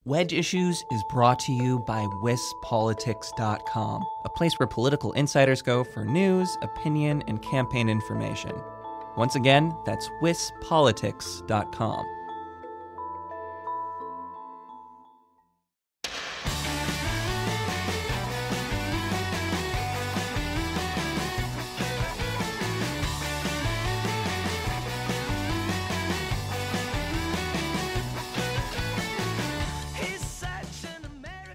Wedge Issues is brought to you by wispolitics.com, a place where political insiders go for news, opinion, and campaign information. Once again, that's wispolitics.com.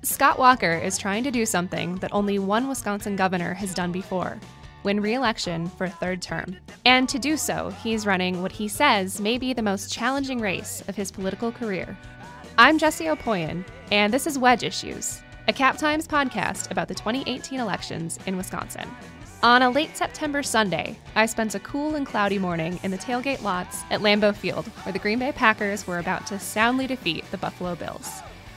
Scott Walker is trying to do something that only one Wisconsin governor has done before: win re-election for a third term. And to do so, he's running what he says may be the most challenging race of his political career. I'm Jessie Opoien, and this is Wedge Issues, a Cap Times podcast about the 2018 elections in Wisconsin. On a late September Sunday, I spent a cool and cloudy morning in the tailgate lots at Lambeau Field, where the Green Bay Packers were about to soundly defeat the Buffalo Bills.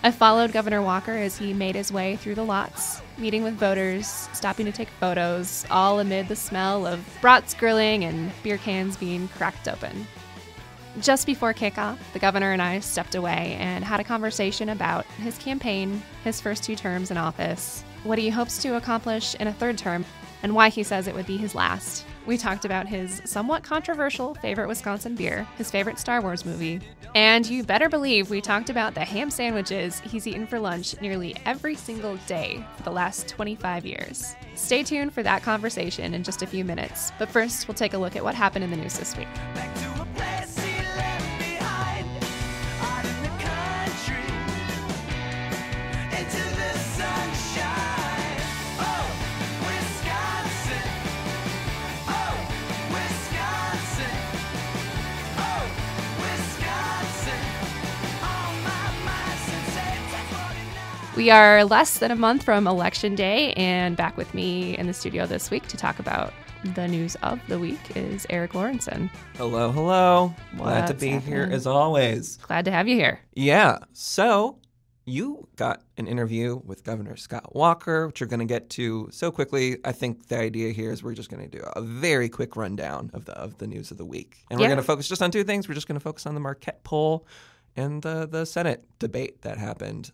I followed Governor Walker as he made his way through the lots, meeting with voters, stopping to take photos, all amid the smell of brats grilling and beer cans being cracked open. Just before kickoff, the governor and I stepped away and had a conversation about his campaign, his first 2 terms in office, what he hopes to accomplish in a third term, and why he says it would be his last. We talked about his somewhat controversial favorite Wisconsin beer, his favorite Star Wars movie, and you better believe we talked about the ham sandwiches he's eaten for lunch nearly every single day for the last 25 years. Stay tuned for that conversation in just a few minutes, but first we'll take a look at what happened in the news this week. We are less than a month from Election Day, and back with me in the studio this week to talk about the news of the week is Eric Lawrenson. Hello, hello. Glad to be here as always. Glad to have you here. Yeah. So you got an interview with Governor Scott Walker, which you're going to get to so quickly. I think the idea here is we're just going to do a very quick rundown of the news of the week. And we're going to focus just on 2 things. We're just going to focus on the Marquette poll and the Senate debate that happened.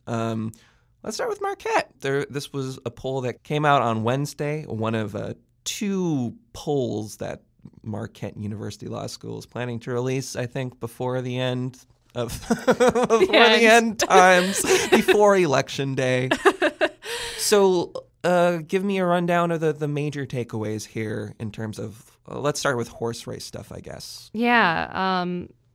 Let's start with Marquette. This was a poll that came out on Wednesday, one of 2 polls that Marquette University Law School is planning to release, I think, before the end of the end times, before Election Day. So give me a rundown of the major takeaways here in terms of, let's start with horse race stuff, I guess. Yeah.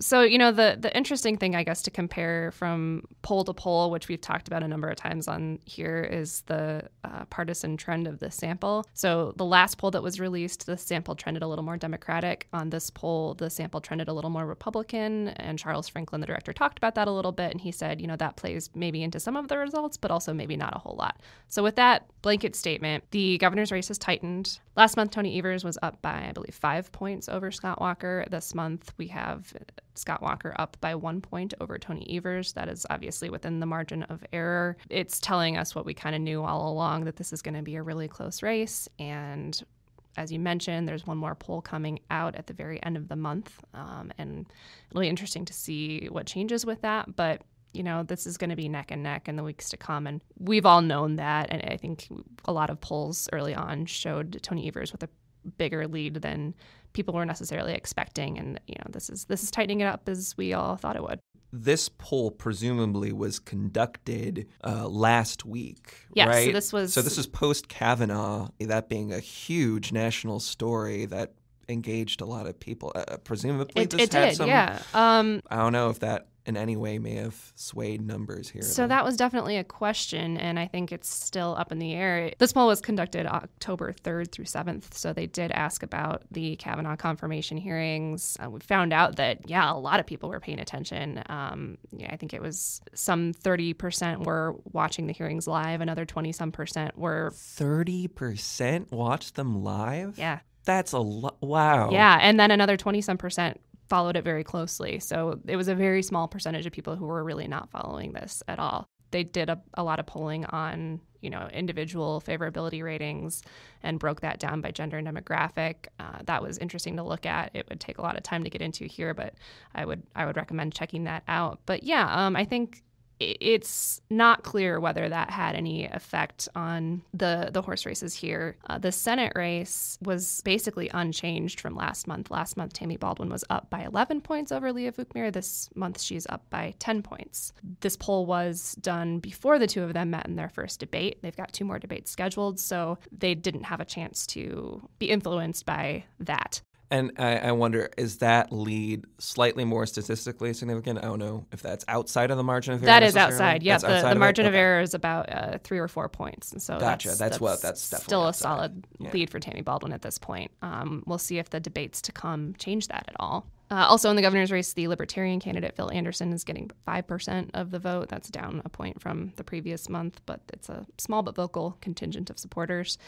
So, the interesting thing, I guess, to compare from poll to poll, which we've talked about a number of times on here, is the partisan trend of the sample. So the last poll that was released, the sample trended a little more Democratic. On this poll, the sample trended a little more Republican. And Charles Franklin, the director, talked about that a little bit. And he said, that plays maybe into some of the results, but also maybe not a whole lot. So with that blanket statement, the governor's race has tightened. Last month, Tony Evers was up by, I believe, 5 points over Scott Walker. This month, we have Scott Walker up by 1 point over Tony Evers. That is obviously within the margin of error. It's telling us what we kind of knew all along, that this is going to be a really close race. And as you mentioned, there's one more poll coming out at the very end of the month. And it'll be interesting to see what changes with that. But this is going to be neck and neck in the weeks to come. And we've all known that. And I think a lot of polls early on showed Tony Evers with a bigger lead than people were necessarily expecting. And, this is tightening it up as we all thought it would. This poll presumably was conducted last week, yes, right? So this is post-Kavanaugh, that being a huge national story that engaged a lot of people. Presumably this had did, some... yeah. I don't know if that in any way may have swayed numbers here. So that was definitely a question, and I think it's still up in the air. This poll was conducted October 3rd through 7th, so they did ask about the Kavanaugh confirmation hearings. We found out that, a lot of people were paying attention. I think it was some 30% were watching the hearings live, another 20-some% were... 30% watched them live? Yeah. That's a lot. Wow. Yeah, and then another 20-some% followed it very closely. So it was a very small percentage of people who were really not following this at all. They did a lot of polling on, individual favorability ratings and broke that down by gender and demographic. That was interesting to look at. It would take a lot of time to get into here, but I would recommend checking that out. But I think it's not clear whether that had any effect on the horse races here. The Senate race was basically unchanged from last month. Last month, Tammy Baldwin was up by 11 points over Leah Vukmir. This month, she's up by 10 points. This poll was done before the two of them met in their first debate. They've got 2 more debates scheduled, so they didn't have a chance to be influenced by that. And I wonder, is that lead slightly more statistically significant? I don't know if that's outside of the margin of error. That is outside. Yeah, outside the margin of error is about 3 or 4 points. And so gotcha. That's definitely still outside. A solid lead for Tammy Baldwin at this point. We'll see if the debates to come change that at all. Also in the governor's race, the Libertarian candidate, Phil Anderson, is getting 5% of the vote. That's down a point from the previous month, but it's a small but vocal contingent of supporters.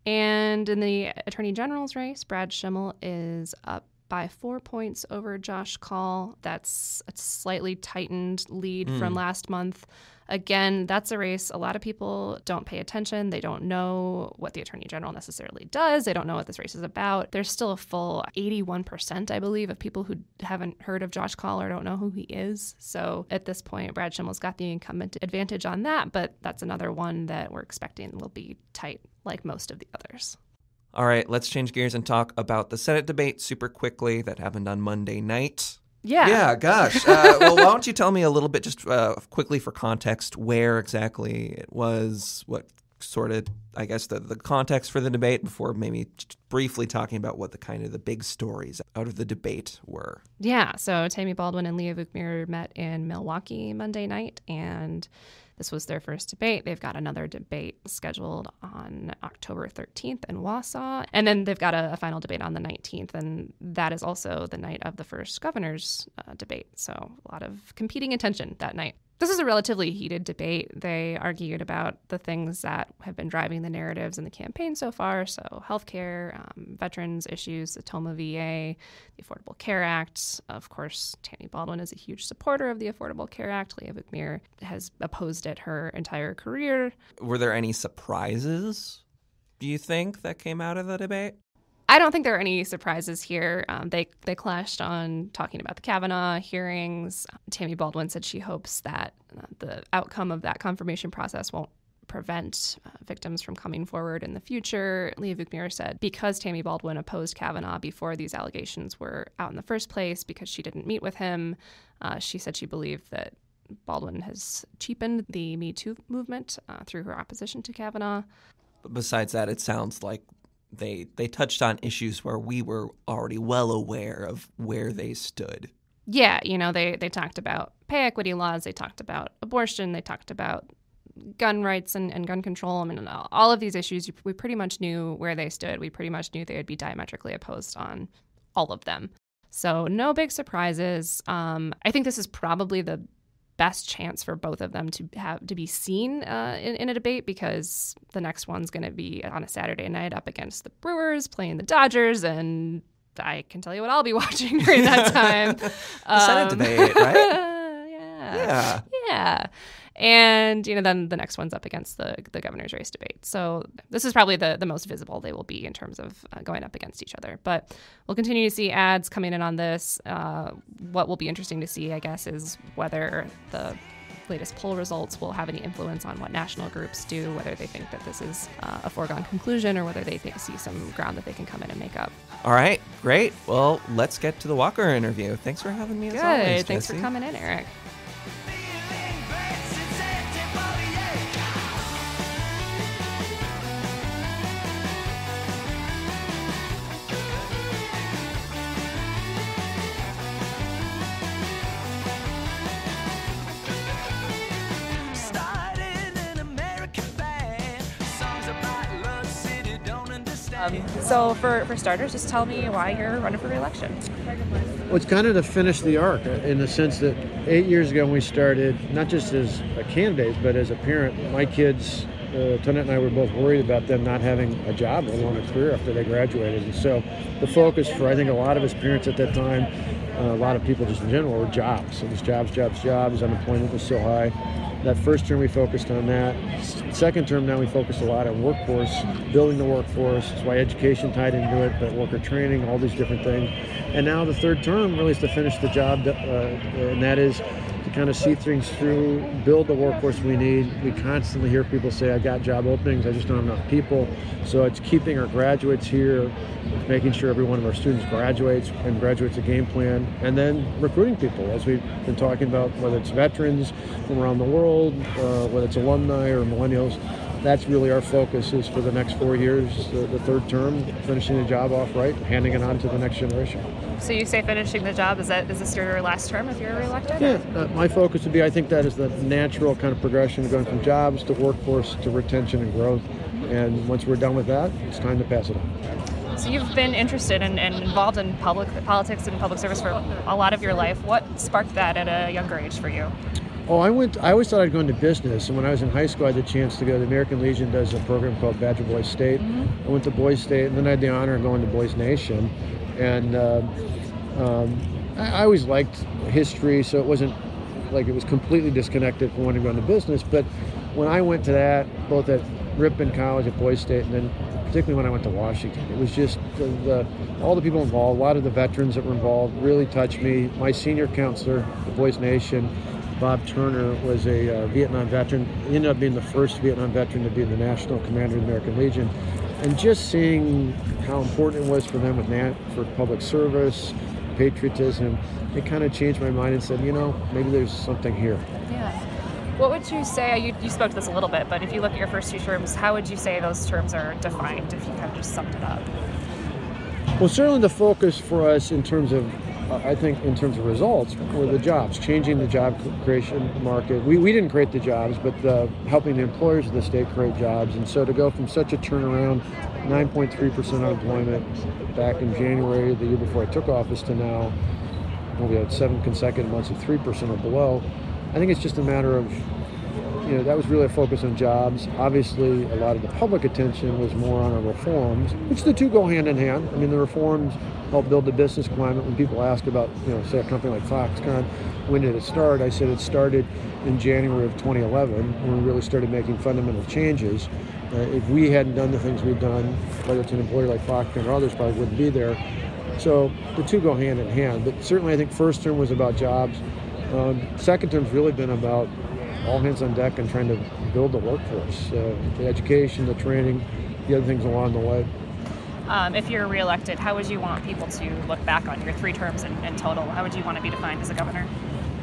And in the Attorney General's race, Brad Schimmel is up by 4 points over Josh Kaul. That's a slightly tightened lead from last month. Again, that's a race a lot of people don't pay attention. They don't know what the Attorney General necessarily does. They don't know what this race is about. There's still a full 81%, I believe, of people who haven't heard of Josh Kaul or don't know who he is. So at this point, Brad Schimmel's got the incumbent advantage on that, but that's another one that we're expecting will be tight like most of the others. All right, let's change gears and talk about the Senate debate super quickly that happened on Monday night. Yeah, gosh. Well, why don't you tell me a little bit, just quickly for context, where exactly it was, what sort of, I guess, the context for the debate before maybe just briefly talking about what the big stories out of the debate were. Yeah, so Tammy Baldwin and Leah Vukmir met in Milwaukee Monday night, and this was their first debate. They've got another debate scheduled on October 13th in Wausau. And then they've got a final debate on the 19th. And that is also the night of the first governor's debate. So a lot of competing attention that night. This is a relatively heated debate. They argued about the things that have been driving the narratives in the campaign so far. So healthcare, veterans issues, the Toma VA, the Affordable Care Act. Of course, Tammy Baldwin is a huge supporter of the Affordable Care Act. Leah Vukmir has opposed it her entire career. Were there any surprises, do you think, that came out of the debate? I don't think there are any surprises here. They clashed on talking about the Kavanaugh hearings. Tammy Baldwin said she hopes that the outcome of that confirmation process won't prevent victims from coming forward in the future. Leah Vukmir said because Tammy Baldwin opposed Kavanaugh before these allegations were out in the first place, because she didn't meet with him, she said she believed that Baldwin has cheapened the Me Too movement through her opposition to Kavanaugh. But besides that, it sounds like they touched on issues where we were already well aware of where they stood. Yeah, they talked about pay equity laws, they talked about abortion, they talked about gun rights and gun control. I mean, all of these issues, we pretty much knew where they stood. We pretty much knew they would be diametrically opposed on all of them. So no big surprises. I think this is probably the best chance for both of them to be seen in a debate, because the next one's going to be on a Saturday night up against the Brewers playing the Dodgers, and I can tell you what I'll be watching during that time. The Senate debate, right? Yeah. And, then the next one's up against the governor's race debate. So this is probably the most visible they will be in terms of going up against each other. But we'll continue to see ads coming in on this. What will be interesting to see, I guess, is whether the latest poll results will have any influence on what national groups do, whether they think that this is a foregone conclusion or whether they see some ground that they can come in and make up. All right, great. Well, let's get to the Walker interview. Thanks for having me as always, Jessie. Thanks for coming in, Eric. So for starters, just tell me why you're running for re-election. Well, it's kind of to finish the arc in the sense that 8 years ago when we started, not just as a candidate, but as a parent, my kids, Tonette and I were both worried about them not having a job along a career after they graduated. And so the focus for, I think, a lot of us parents at that time, a lot of people just in general, were jobs. So it was jobs. Unemployment was so high. That first term we focused on that. Second term now we focused a lot on workforce, building the workforce. That's why education tied into it, but worker training, all these different things. And now the third term really is to finish the job, and that is to kind of see things through, build the workforce we need. We constantly hear people say, I got job openings, I just don't have enough people. So it's keeping our graduates here, making sure every one of our students graduates and graduates a game plan, and then recruiting people, as we've been talking about, whether it's veterans from around the world, whether it's alumni or millennials. That's really our focus is for the next 4 years, the third term, finishing the job off right, handing it on to the next generation. So you say finishing the job, is this your last term if you're reelected? Yeah, my focus would be, I think that is the natural kind of progression of going from jobs to workforce to retention and growth. And once we're done with that, it's time to pass it on. So you've been interested and involved in politics and public service for a lot of your life. What sparked that at a younger age for you? Oh, I always thought I'd go into business, and when I was in high school, I had the chance to go. The American Legion does a program called Badger Boys State. I went to Boys State, and then I had the honor of going to Boys Nation. And I always liked history, so it wasn't like it was completely disconnected from wanting to go into business. But when I went to that, both at Ripon College, at Boys State, and then particularly when I went to Washington, it was just all the people involved, a lot of the veterans that were involved really touched me. My senior counselor at Boys Nation, Bob Turner, was a Vietnam veteran. He ended up being the first Vietnam veteran to be the national commander of the American Legion. And just seeing how important it was for them for public service, patriotism, it kind of changed my mind and said, maybe there's something here. Yeah. What would you say, you spoke to this a little bit, but if you look at your first two terms, how would you say those terms are defined if you kind of just summed it up? Well, certainly the focus for us in terms of results were the jobs, changing the job creation market. We didn't create the jobs, but helping the employers of the state create jobs. And so to go from such a turnaround, 9.3% unemployment back in January, the year before I took office, to now, we had 7 consecutive months of 3% or below. I think it's just a matter of, that was really a focus on jobs. Obviously, a lot of the public attention was more on our reforms, which the two go hand in hand. I mean, the reforms help build the business climate. When people ask about, say a company like Foxconn, when did it start? I said it started in January of 2011, when we really started making fundamental changes. If we hadn't done the things we've done, whether it's an employer like Foxconn or others, probably wouldn't be there. So the two go hand in hand. But certainly I think first term was about jobs. Second term's really been about all hands on deck and trying to build the workforce, the education, the training, the other things along the way. If you're reelected, how would you want people to look back on your 3 terms in total? How would you want to be defined as a governor?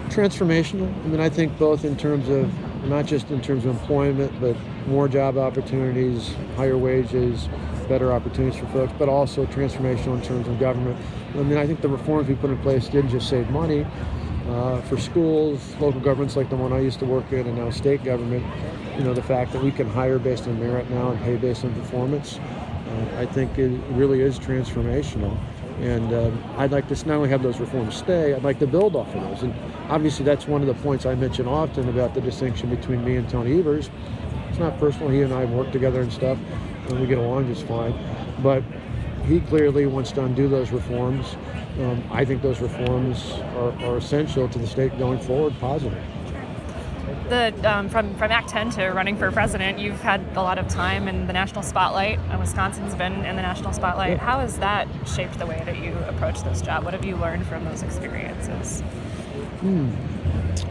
Transformational. I mean, I think both in terms of, not just in terms of employment, but more job opportunities, higher wages, better opportunities for folks, but also transformational in terms of government. I mean, I think the reforms we put in place didn't just save money for schools, local governments like the one I used to work in, and now state government. The fact that we can hire based on merit now and pay based on performance, I think it really is transformational. And I'd like to not only have those reforms stay, I'd like to build off of those. And obviously that's one of the points I mention often about the distinction between me and Tony Evers. It's not personal. He and I have worked together and stuff, and we get along just fine. But he clearly wants to undo those reforms. I think those reforms are essential to the state going forward, positive. From Act 10 to running for president, you've had a lot of time in the national spotlight, and Wisconsin's been in the national spotlight. Yeah. How has that shaped the way that you approach this job? What have you learned from those experiences?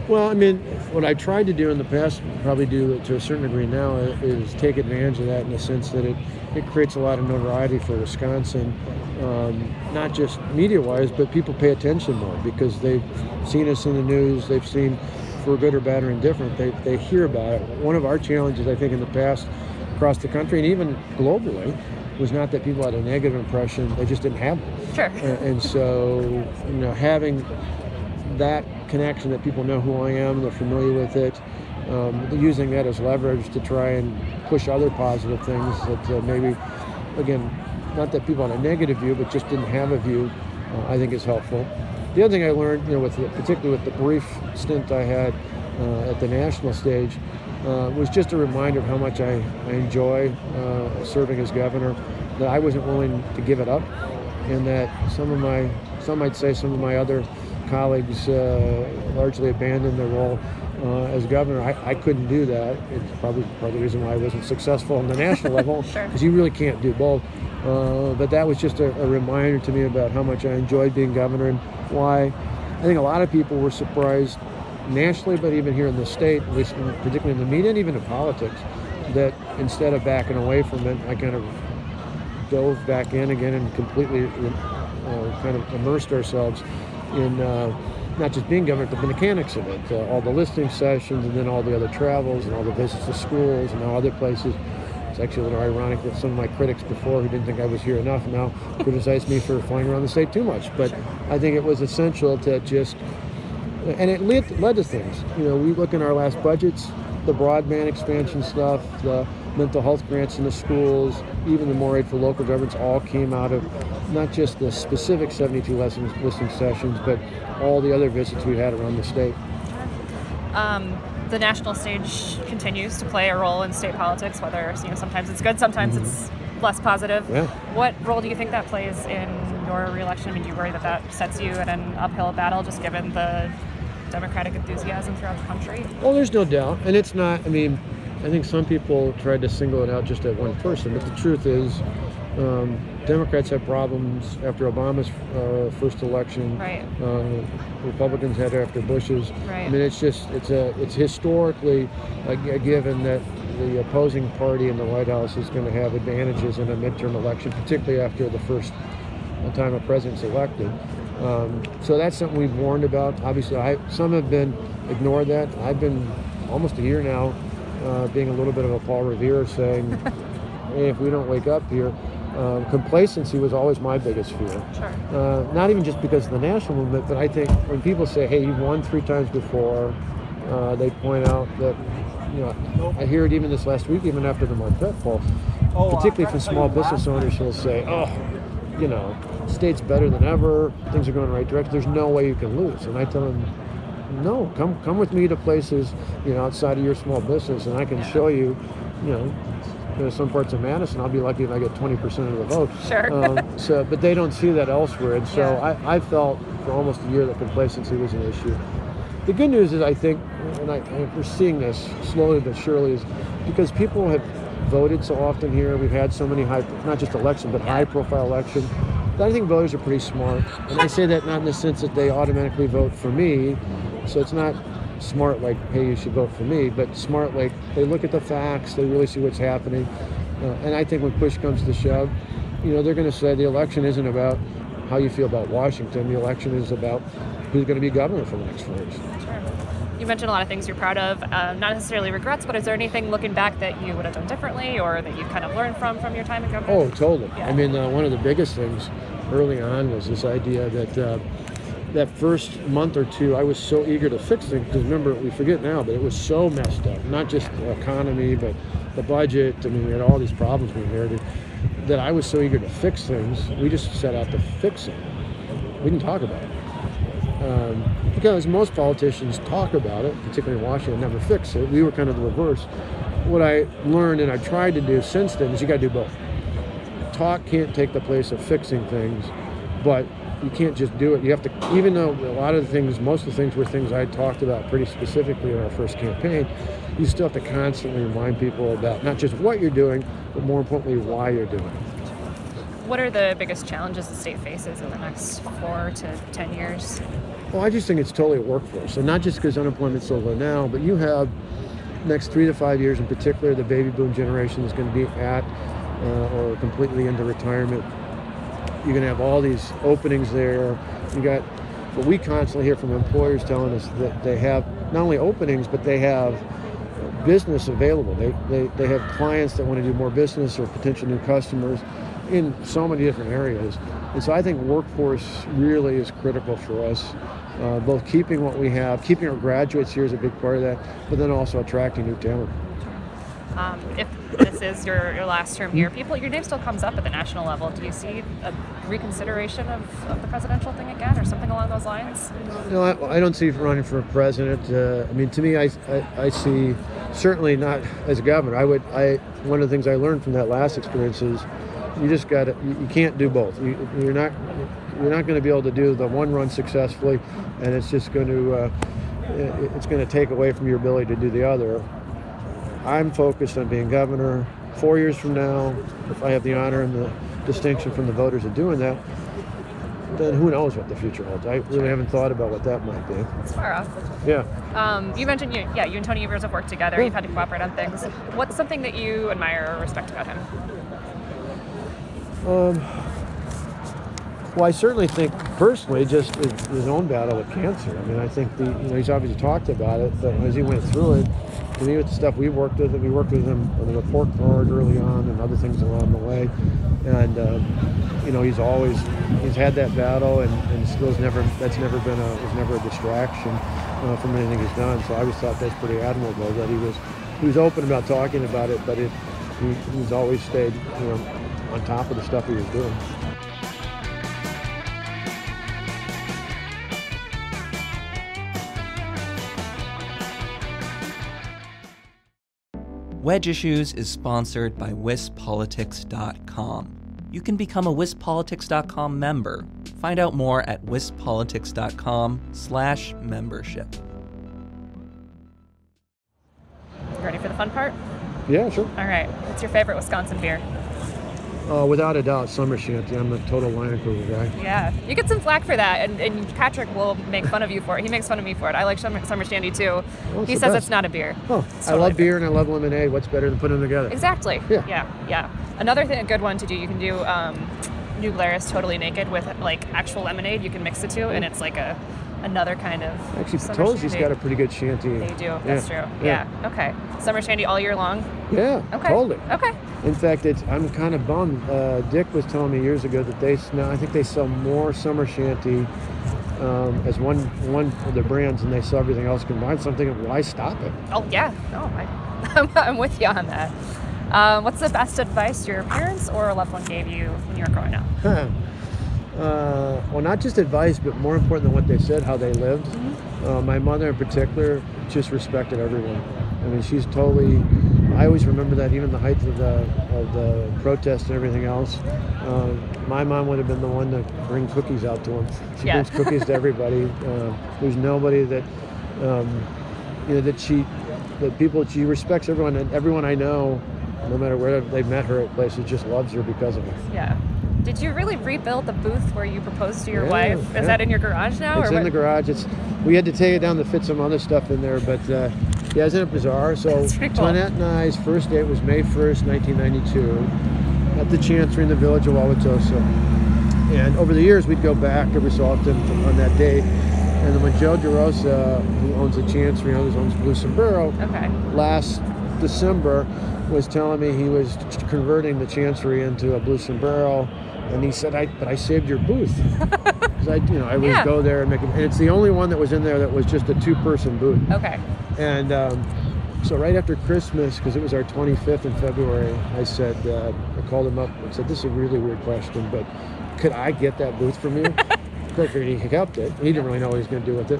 Well, I mean, what I tried to do in the past, probably do to a certain degree now, is take advantage of that in the sense that it creates a lot of notoriety for Wisconsin, not just media-wise, but people pay attention more because they've seen us in the news, they've seen, for good or bad or indifferent, they hear about it. One of our challenges, I think, in the past across the country and even globally was not that people had a negative impression, they just didn't have it. Sure. And so, having that connection that people know who I am, they're familiar with it, using that as leverage to try and push other positive things that maybe, again, not that people had a negative view, but just didn't have a view, I think is helpful. The other thing I learned, particularly with the brief stint I had at the national stage, was just a reminder of how much I enjoy serving as governor, that I wasn't willing to give it up, and that some might say some of my other colleagues largely abandoned their role as governor. I couldn't do that. It's probably part of the reason why I wasn't successful on the national level, because you really can't do both. But that was just a reminder to me about how much I enjoyed being governor and why I think a lot of people were surprised nationally, but even here in the state, at least particularly in the media and even in politics, that instead of backing away from it, I kind of dove back in again and completely kind of immersed ourselves in not just being governor, but the mechanics of it, all the listening sessions, and then all the other travels and all the visits to schools and all other places. It's actually a little ironic that some of my critics before, who didn't think I was here enough, now criticize me for flying around the state too much. But I think it was essential to just, and it led to things. We look in our last budgets, the broadband expansion stuff, the mental health grants in the schools, even the more aid for local governments, all came out of not just the specific 72 listening sessions, but all the other visits we had around the state. The national stage continues to play a role in state politics, whether sometimes it's good, sometimes it's less positive. Yeah. What role do you think that plays in your reelection? I mean, do you worry that sets you in an uphill battle, just given the Democratic enthusiasm throughout the country? Well, there's no doubt. And it's not, I think some people tried to single it out just at one person, but the truth is Democrats had problems after Obama's first election. Right. Republicans had after Bush's. Right. It's historically a given that the opposing party in the White House is going to have advantages in a midterm election, particularly after the first time a president's elected. So that's something we've warned about. Obviously, some have been ignored that. I've been almost a year now being a little bit of a Paul Revere, saying, hey, if we don't wake up here, complacency was always my biggest fear. Sure. Not even just because of the national movement, but I think when people say, hey, you've won 3 times before, they point out that, I hear it even this last week, even after the Marquette poll, particularly from small business owners who'll say, state's better than ever, things are going in the right direction, there's no way you can lose. And I tell them, no, come with me to places, outside of your small business, and I can show you, some parts of Madison, I'll be lucky if I get 20% of the vote. Sure. But they don't see that elsewhere. And so I felt for almost a year that complacency was an issue. The good news is, I think, and we're seeing this slowly but surely, is because people have voted so often here, we've had so many not just elections, but high-profile elections, that I think voters are pretty smart. And I say that not in the sense that they automatically vote for me, so it's not smart like, hey, you should vote for me, but smart like they look at the facts, they really see what's happening. And I think when push comes to shove, they're going to say the election isn't about how you feel about Washington. The election is about who's going to be governor for the next 4 years. Sure. You mentioned a lot of things you're proud of, not necessarily regrets, but is there anything looking back that you would have done differently or that you kind of learned from your time in government? Oh, totally. Yeah. One of the biggest things early on was this idea that that first month or two, I was so eager to fix things, because remember, we forget now, but it was so messed up, not just the economy, but the budget. We had all these problems we inherited, that I was so eager to fix things, we just set out to fix it. We didn't talk about it. Because most politicians talk about it, particularly in Washington, never fix it. We were kind of the reverse. What I learned and I tried to do since then is you got to do both. Talk can't take the place of fixing things, but you can't just do it. You have to, even though a lot of the things, most of the things were things I talked about pretty specifically in our first campaign, you still have to constantly remind people about not just what you're doing, but more importantly, why you're doing it. What are the biggest challenges the state faces in the next 4 to 10 years? Well, I just think it's totally a workforce. And not just because unemployment's so low now, but you have next 3 to 5 years in particular, the baby boom generation is going to be at or completely into retirement. You're going to have all these openings there. You got what we constantly hear from employers telling us that they have not only openings, but they have business available. They have clients that want to do more business or potential new customers in so many different areas. And so I think workforce really is critical for us, both keeping what we have, keeping our graduates here is a big part of that, but then also attracting new talent. If this is your last term here, your name still comes up at the national level. Do you see a reconsideration of the presidential thing again, or something along those lines? No, I don't see running for president. To me, I see, certainly not as a governor. One of the things I learned from that last experience is you just got to, you can't do both. You're not going to be able to do the one run successfully, and it's just going to take away from your ability to do the other. I'm focused on being governor. 4 years from now, if I have the honor and the distinction from the voters of doing that, then who knows what the future holds. I really haven't thought about what that might be. It's far off. Yeah. You mentioned you and Tony Evers have worked together. Yeah. You've had to cooperate on things. What's something that you admire or respect about him? Well, I certainly think personally, just his own battle with cancer. I mean, I think he's obviously talked about it, but as he went through it, to me, with the stuff we worked with him on the report card early on and other things along the way, and he's had that battle, and still was never a distraction from anything he's done. So I always thought that's pretty admirable that he was open about talking about it, but he's always stayed on top of the stuff he was doing. Wedge Issues is sponsored by wispolitics.com. You can become a wispolitics.com member. Find out more at wispolitics.com/membership. You ready for the fun part? Yeah, sure. All right. What's your favorite Wisconsin beer? Without a doubt, Summer Shanty. I'm a total Lion Kruger guy. Yeah. You get some flack for that, and Patrick will make fun of you for it. He makes fun of me for it. I like Summer Shanty too. Well, he says it's not a beer. Oh, It's I totally love beer and I love lemonade. What's better than putting them together? Exactly. Yeah. Another thing, a good one to do, you can do New Glarus Totally Naked with like actual lemonade. You can mix the two, and it's like another kind of Actually, summer Patosi's shandy. got a pretty good shanty. They do. That's true. Yeah. Okay. Summer shandy all year long. Yeah. Okay. Totally. Okay. In fact, I'm kind of bummed. Dick was telling me years ago that I think they sell more Summer Shanty as one of the brands, and they sell everything else combined. So I'm thinking, why stop it? Oh yeah. No, I'm with you on that. What's the best advice your parents or a loved one gave you when you were growing up? Well, not just advice, but more important than what they said, how they lived. Mm-hmm. My mother in particular just respected everyone. I mean, she's totally. I always remember that, even the height of the protest and everything else. My mom would have been the one to bring cookies out to them. She brings cookies to everybody. There's nobody that she respects everyone, and everyone I know, no matter where they've met her at places, just loves her because of it. Yeah. Did you really rebuild the booth where you proposed to your wife? Is that in your garage now? It's in the garage. We had to take it down to fit some other stuff in there, but isn't it bizarre? So Tonette and I's first date was May 1st, 1992, at the Chancery in the village of Wauwatosa. And over the years, we'd go back every so often on that date. And then when Joe DeRosa, who owns the Chancery, owns Blue Sombrero, last December was telling me he was converting the Chancery into a Blue Sombrero. And he said, but I saved your booth. Because I always go there and make it. And it's the only one that was in there that was just a two-person booth. Okay. And so right after Christmas, because it was our 25th in February, I said, I called him up and said, this is a really weird question, but could I get that booth from you? He kept it. He didn't really know what he was going to do with it.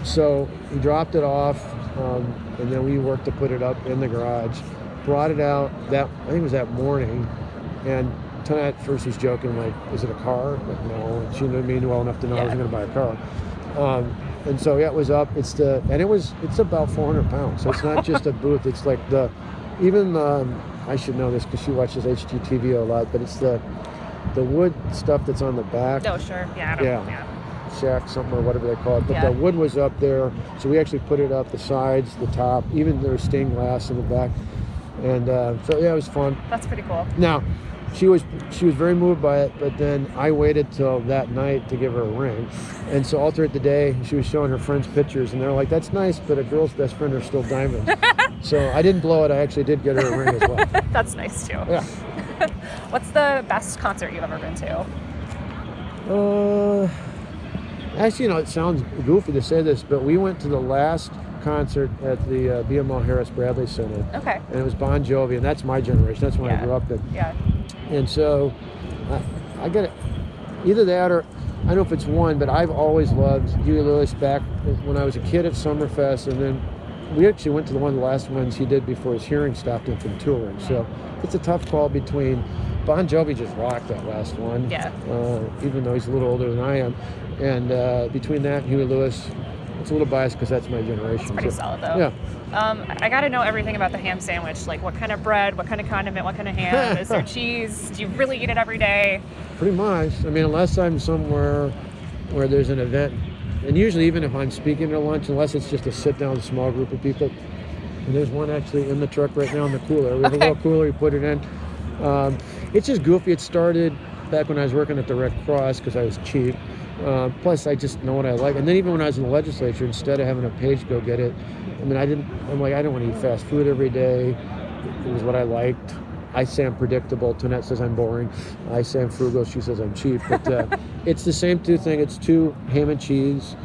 So he dropped it off, and then we worked to put it up in the garage. Brought it out, I think it was that morning, and Tonette first was joking, like, is it a car? Like, no. She knew me well enough to know I wasn't going to buy a car. And so it was up. It's about 400 pounds. So it's not just a booth. It's like I should know this because she watches HGTV a lot, but it's the wood stuff that's on the back. Oh, sure. Yeah. Shack, something or whatever they call it. But the wood was up there, so we actually put it up the sides, the top. Even there was stained glass in the back. And it was fun. That's pretty cool. Now, she was very moved by it, but then I waited till that night to give her a ring. And so all throughout the day, she was showing her friends pictures, and they're like, that's nice, but a girl's best friend are still diamonds. So I didn't blow it. I actually did get her a ring as well. That's nice, too. Yeah. What's the best concert you've ever been to? Actually, it sounds goofy to say this, but we went to the last concert at the BMO Harris Bradley Center. Okay. And it was Bon Jovi, and that's my generation. That's when I grew up in. Yeah. And so I got it. Either that or I don't know if it's one, but I've always loved Huey Lewis back when I was a kid at Summerfest, and then we actually went to one of the last ones he did before his hearing stopped him from touring. So it's a tough call between. Bon Jovi just rocked that last one. Yeah. Even though he's a little older than I am, and between that and Huey Lewis, it's a little biased because that's my generation. It's pretty solid, though. Yeah. I got to know everything about the ham sandwich. Like, what kind of bread, what kind of condiment, what kind of ham? Is there cheese? Do you really eat it every day? Pretty much. I mean, unless I'm somewhere where there's an event, and usually even if I'm speaking at lunch, unless it's just a sit-down small group of people, and there's one actually in the truck right now in the cooler. We have a little cooler, we put it in. It's just goofy. It started back when I was working at the Red Cross because I was cheap. Plus, I just know what I like. And then even when I was in the legislature, instead of having a page go get it, I mean, I don't want to eat fast food every day. It was what I liked. I say I'm predictable. Tonette says I'm boring. I say I'm frugal. She says I'm cheap. But it's the same two thing. It's 2 ham and cheese,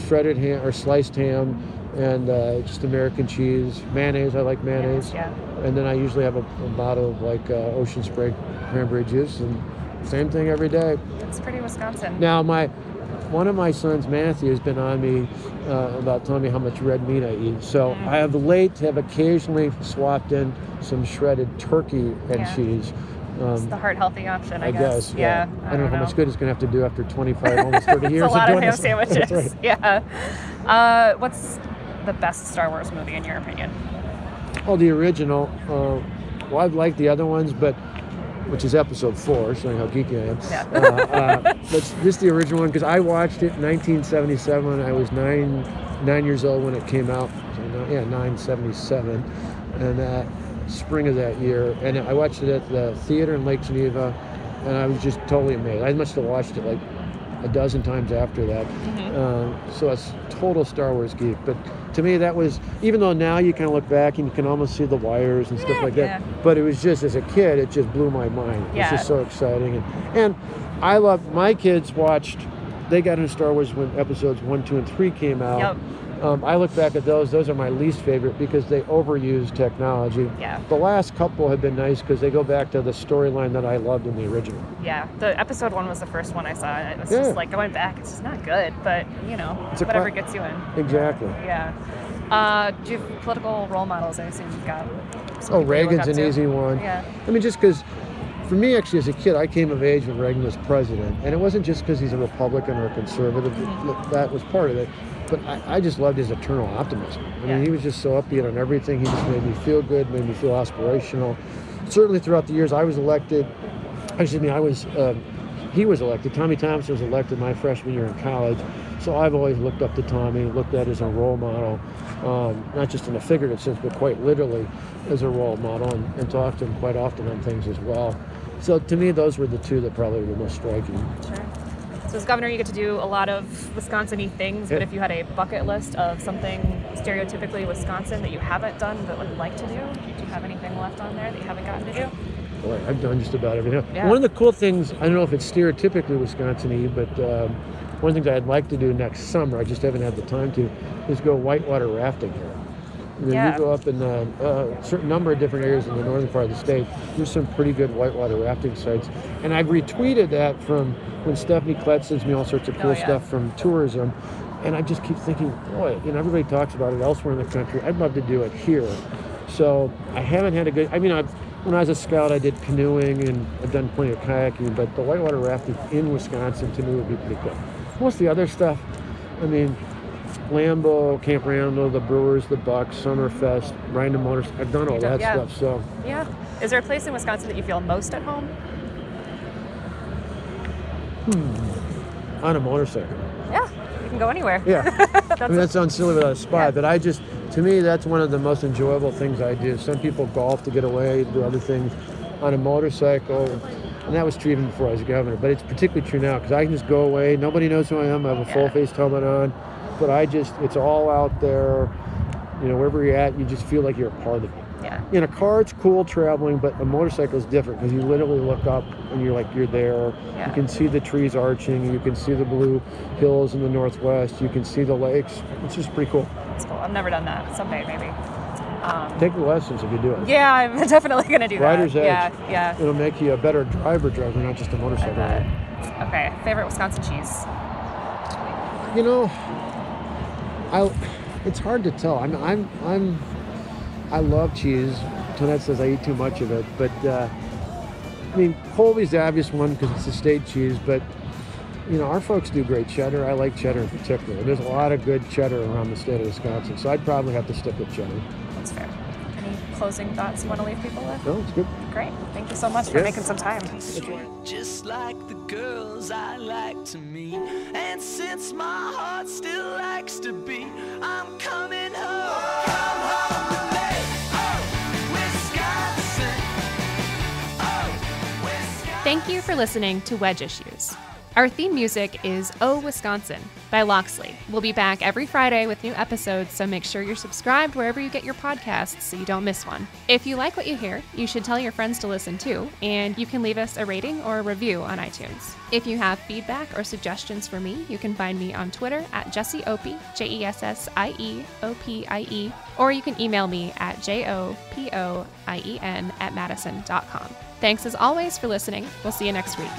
shredded ham or sliced ham, and just American cheese. Mayonnaise. I like mayonnaise. Yeah. And then I usually have a bottle of like Ocean Spray cranberry juice, and same thing every day. It's pretty Wisconsin. Now, one of my sons, Matthew, has been on me about telling me how much red meat I eat. So I have occasionally swapped in some shredded turkey and cheese. It's the heart healthy option, I guess. Yeah. I don't know how much good it's going to have to do after 25, almost 30 years It's a lot of ham this. sandwiches. That's right. Yeah. What's the best Star Wars movie in your opinion? Oh, the original. Well, I've liked the other ones, but which is episode 4, showing how geeky I am. Yeah. But just the original one, because I watched it in 1977. I was nine years old when it came out. So, 977, and spring of that year. And I watched it at the theater in Lake Geneva, and I was just totally amazed. I must have watched it like a dozen times after that. So it's total Star Wars geek. But to me, that was, even though now you kind of look back and you can almost see the wires and stuff like that, but it was just, as a kid, it just blew my mind. It was just so exciting. And I love, my kids watched, they got into Star Wars when episodes 1, 2, and 3 came out. Yep. I look back at those are my least favorite because they overuse technology. Yeah. The last couple have been nice because they go back to the storyline that I loved in the original. Yeah, the episode 1 was the first one I saw, and it was just like going back, it's just not good, but whatever gets you in. Exactly. Yeah. Do you have political role models? I assume you've got Oh, Reagan's an easy one. Yeah. I mean, just because, for me, actually, as a kid, I came of age when Reagan was president. And it wasn't just because he's a Republican or a conservative. That was part of it. But I just loved his eternal optimism. I mean, he was just so upbeat on everything. He just made me feel good, made me feel aspirational. Certainly throughout the years I was elected, he was elected. Tommy Thompson was elected my freshman year in college. So I've always looked up to Tommy, looked at as a role model, not just in a figurative sense, but quite literally as a role model, and talked to him quite often on things as well. So to me, those were the two that probably were the most striking. Sure. So as governor, you get to do a lot of Wisconsin-y things, but if you had a bucket list of something stereotypically Wisconsin that you haven't done but would like to do you have anything left on there that you haven't gotten to do? Boy, I've done just about everything. Yeah. One of the cool things, I don't know if it's stereotypically Wisconsin-y, but one of the things I'd like to do next summer, I just haven't had the time to, is go whitewater rafting here. You go up in a certain number of different areas in the northern part of the state. There's some pretty good whitewater rafting sites. And I've retweeted that from when Stephanie Klett sends me all sorts of cool stuff from tourism. And I just keep thinking, boy, everybody talks about it elsewhere in the country. I'd love to do it here. So I haven't had a good, when I was a scout, I did canoeing and I've done plenty of kayaking, but the whitewater rafting in Wisconsin to me would be pretty cool. Most of the other stuff, Lambeau, Camp Randall, the Brewers, the Bucks, Summerfest, riding the motors. I've done all that stuff. So yeah. Is there a place in Wisconsin that you feel most at home? On a motorcycle. Yeah, you can go anywhere. Yeah. That sounds silly without a spot, but to me, that's one of the most enjoyable things I do. Some people golf to get away, do other things on a motorcycle. And that was true even before I was governor, but it's particularly true now because I can just go away. Nobody knows who I am. I have a full-face helmet on. But it's all out there, wherever you're at, you just feel like you're a part of it. Yeah. In a car, it's cool traveling, but a motorcycle is different because you literally look up and you're there. Yeah. You can see the trees arching. You can see the blue hills in the northwest. You can see the lakes. It's just pretty cool. It's cool. I've never done that. Someday, maybe. Take the lessons if you do it. Yeah, I'm definitely going to do Rider's that. Edge. Yeah. It'll make you a better driver, not just a motorcycle rider. Okay. Favorite Wisconsin cheese? It's hard to tell. I love cheese. Tonette says I eat too much of it, but Colby's the obvious one because it's a state cheese. But our folks do great cheddar. I like cheddar in particular. There's a lot of good cheddar around the state of Wisconsin, so I'd probably have to stick with cheddar. That's fair. Any closing thoughts you want to leave people with? No, it's good. Great. Thank you so much for making some time. Just like the girls I like to meet. And since my heart still likes to beat, I'm coming home. Come home to me. Oh, Wisconsin. Oh, Wisconsin. Thank you for listening to Wedge Issues. Our theme music is Oh Wisconsin by Loxley. We'll be back every Friday with new episodes, so make sure you're subscribed wherever you get your podcasts so you don't miss one. If you like what you hear, you should tell your friends to listen too, and you can leave us a rating or a review on iTunes. If you have feedback or suggestions for me, you can find me on Twitter at Jessie Opie, JessieOpie, or you can email me at jopoien@madison.com. Thanks as always for listening. We'll see you next week.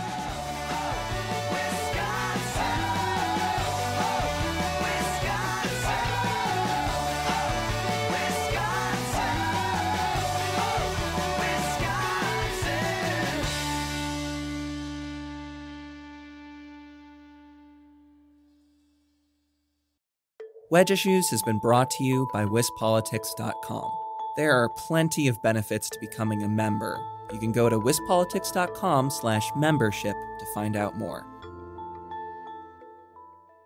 Wedge Issues has been brought to you by wispolitics.com. There are plenty of benefits to becoming a member. You can go to wispolitics.com/membership to find out more.